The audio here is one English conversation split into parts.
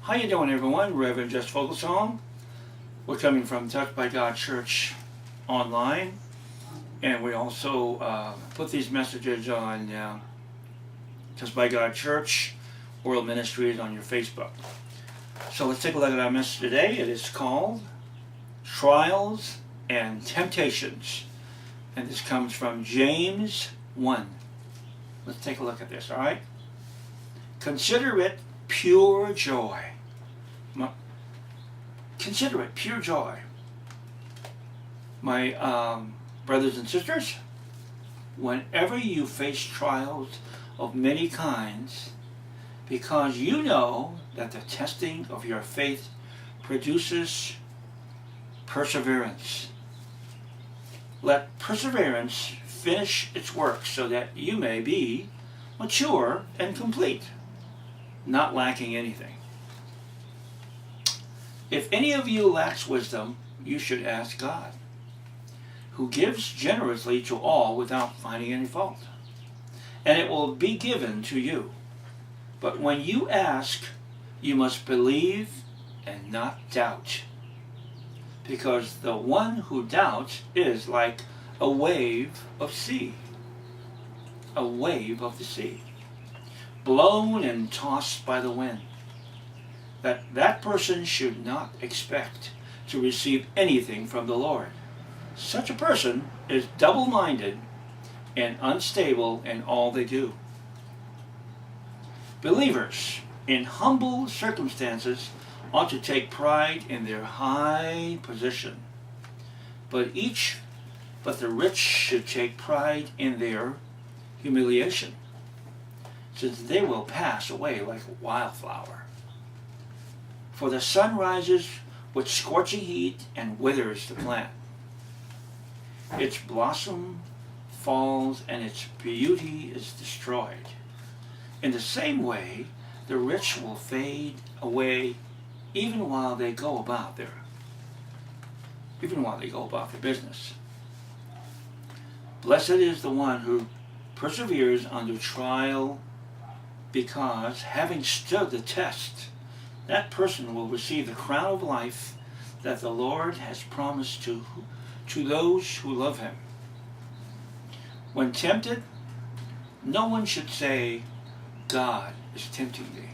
How you doing, everyone? Rev-Jess Foglesong. We're coming from Touched by God Church online, and we also put these messages on Touched by God Church World Ministries on your Facebook. So let's take a look at our message today. It is called Trials and Temptations, and this comes from James 1. Let's take a look at this, all right? Consider it pure joy. Consider it pure joy, my brothers and sisters, whenever you face trials of many kinds, because you know that the testing of your faith produces perseverance. Let perseverance finish its work so that you may be mature and complete, not lacking anything. If any of you lacks wisdom, you should ask God, who gives generously to all without finding any fault, and it will be given to you. But when you ask, you must believe and not doubt, because the one who doubts is like a wave of the sea, blown and tossed by the wind. That person should not expect to receive anything from the Lord. Such a person is double-minded and unstable in all they do. Believers in humble circumstances ought to take pride in their high position, but the rich should take pride in their humiliation, since they will pass away like a wildflower. For the sun rises with scorching heat and withers the plant. Its blossom falls and its beauty is destroyed. In the same way, the rich will fade away even while they go about their business. Blessed is the one who perseveres under trial, because having stood the test, that person will receive the crown of life that the Lord has promised to those who love him. When tempted, no one should say, God is tempting me.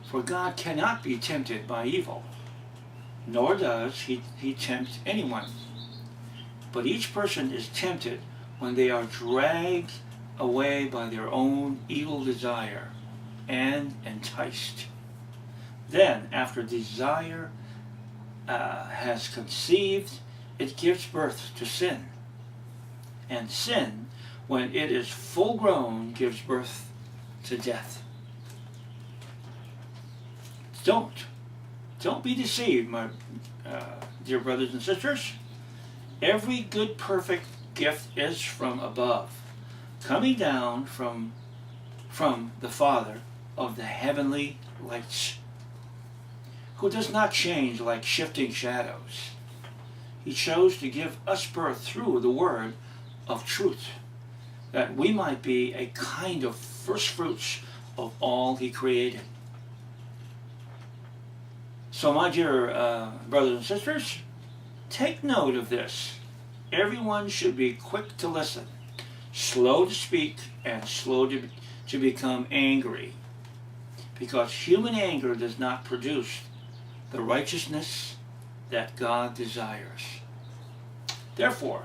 For God cannot be tempted by evil, nor does he tempt anyone. But each person is tempted when they are dragged away by their own evil desire and enticed. Then, after desire has conceived, it gives birth to sin. And sin, when it is full grown, gives birth to death. Don't be deceived, my dear brothers and sisters. Every good, perfect gift is from above, coming down from the Father of the heavenly lights, who does not change like shifting shadows. He chose to give us birth through the word of truth, that we might be a kind of first fruits of all he created. So, my dear brothers and sisters, take note of this. Everyone should be quick to listen, slow to speak, and slow to become angry, because human anger does not produce the righteousness that God desires. Therefore,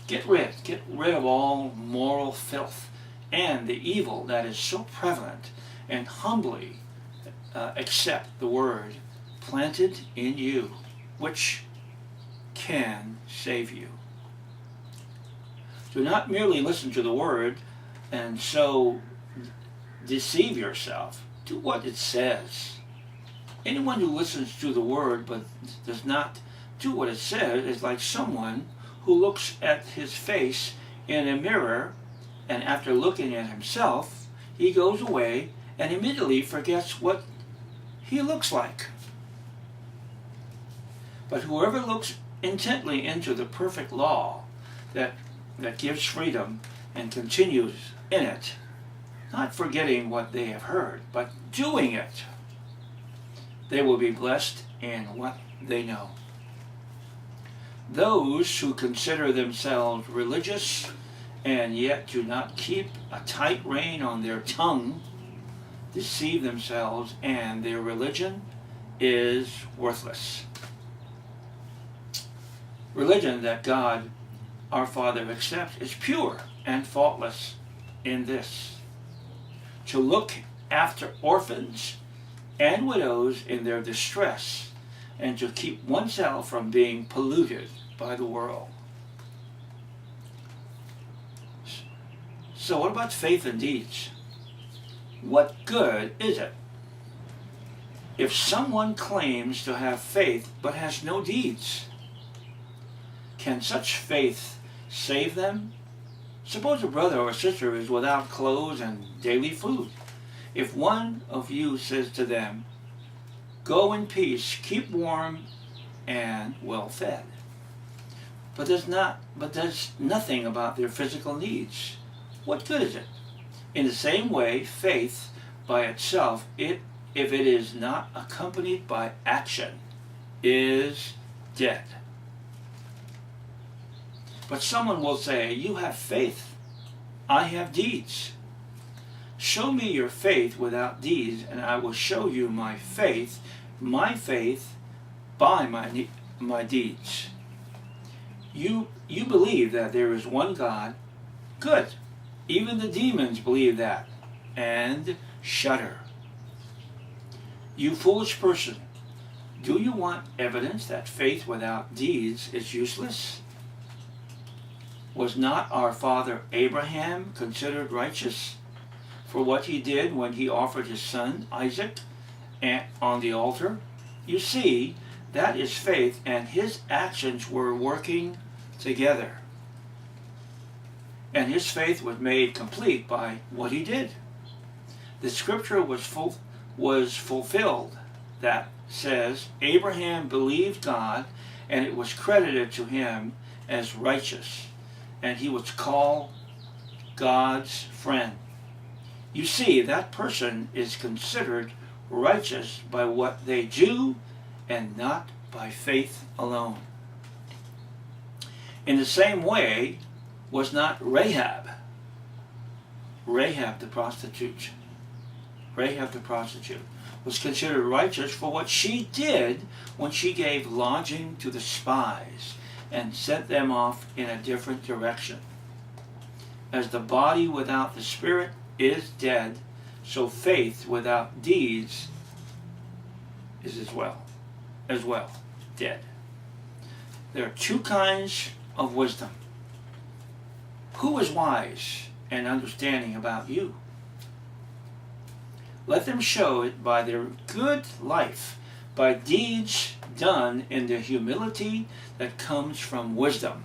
get rid of all moral filth and the evil that is so prevalent, and humbly accept the word planted in you, which can save you. Do not merely listen to the word and so deceive yourself. Do what it says. Anyone who listens to the word but does not do what it says is like someone who looks at his face in a mirror, and after looking at himself, he goes away and immediately forgets what he looks like. But whoever looks intently into the perfect law that gives freedom and continues in it, not forgetting what they have heard, but doing it, They will be blessed in what they know. Those who consider themselves religious and yet do not keep a tight rein on their tongue deceive themselves, and their religion is worthless. Religion that God, our Father, accepts is pure and faultless in this: to look after orphans and widows in their distress, and to keep oneself from being polluted by the world. So what about faith and deeds? What good is it if someone claims to have faith but has no deeds? Can such faith save them? Suppose a brother or sister is without clothes and daily food. If one of you says to them, "Go in peace, keep warm and well fed," but does nothing about their physical needs, what good is it? In the same way, faith by itself, if it is not accompanied by action, is dead. But someone will say, "You have faith, I have deeds. Show me your faith without deeds, and I will show you my faith by my deeds." You believe that there is one God. Good. Even the demons believe that and shudder. You foolish person, do you want evidence that faith without deeds is useless? Was not our father Abraham considered righteous for what he did when he offered his son Isaac on the altar? You see, that is faith, and his actions were working together. And his faith was made complete by what he did. The scripture was fulfilled that says, Abraham believed God, and it was credited to him as righteous, and he was called God's friend. You see, that person is considered righteous by what they do and not by faith alone. In the same way, was not Rahab the prostitute, was considered righteous for what she did when she gave lodging to the spies and sent them off in a different direction. As the body without the spirit is dead, so faith without deeds is as well dead. There are two kinds of wisdom. Who is wise and understanding about you? Let them show it by their good life, by deeds done in the humility that comes from wisdom.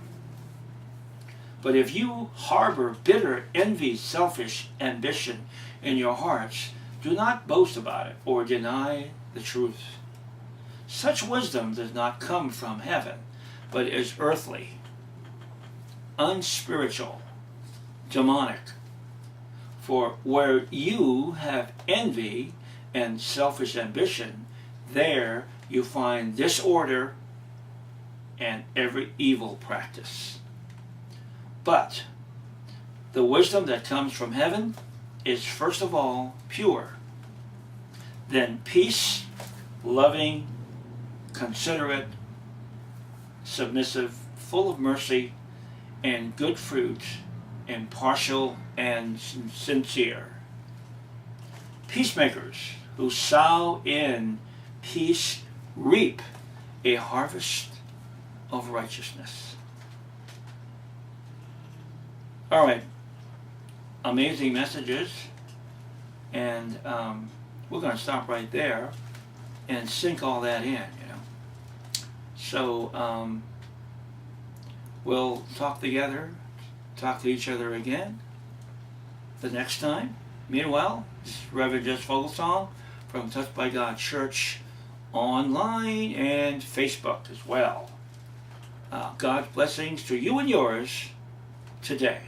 But if you harbor bitter envy, selfish ambition in your hearts, do not boast about it or deny the truth. Such wisdom does not come from heaven, but is earthly, unspiritual, demonic. For where you have envy and selfish ambition, there you find disorder and every evil practice. But the wisdom that comes from heaven is first of all pure, then peace, loving, considerate, submissive, full of mercy and good fruit, impartial and sincere. Peacemakers who sow in peace reap a harvest of righteousness. All right, amazing messages, and we're going to stop right there and sink all that in, So we'll talk to each other again the next time. Meanwhile, this is Rev-Jess Foglesong from Touched by God Church online and Facebook as well. God's blessings to you and yours today.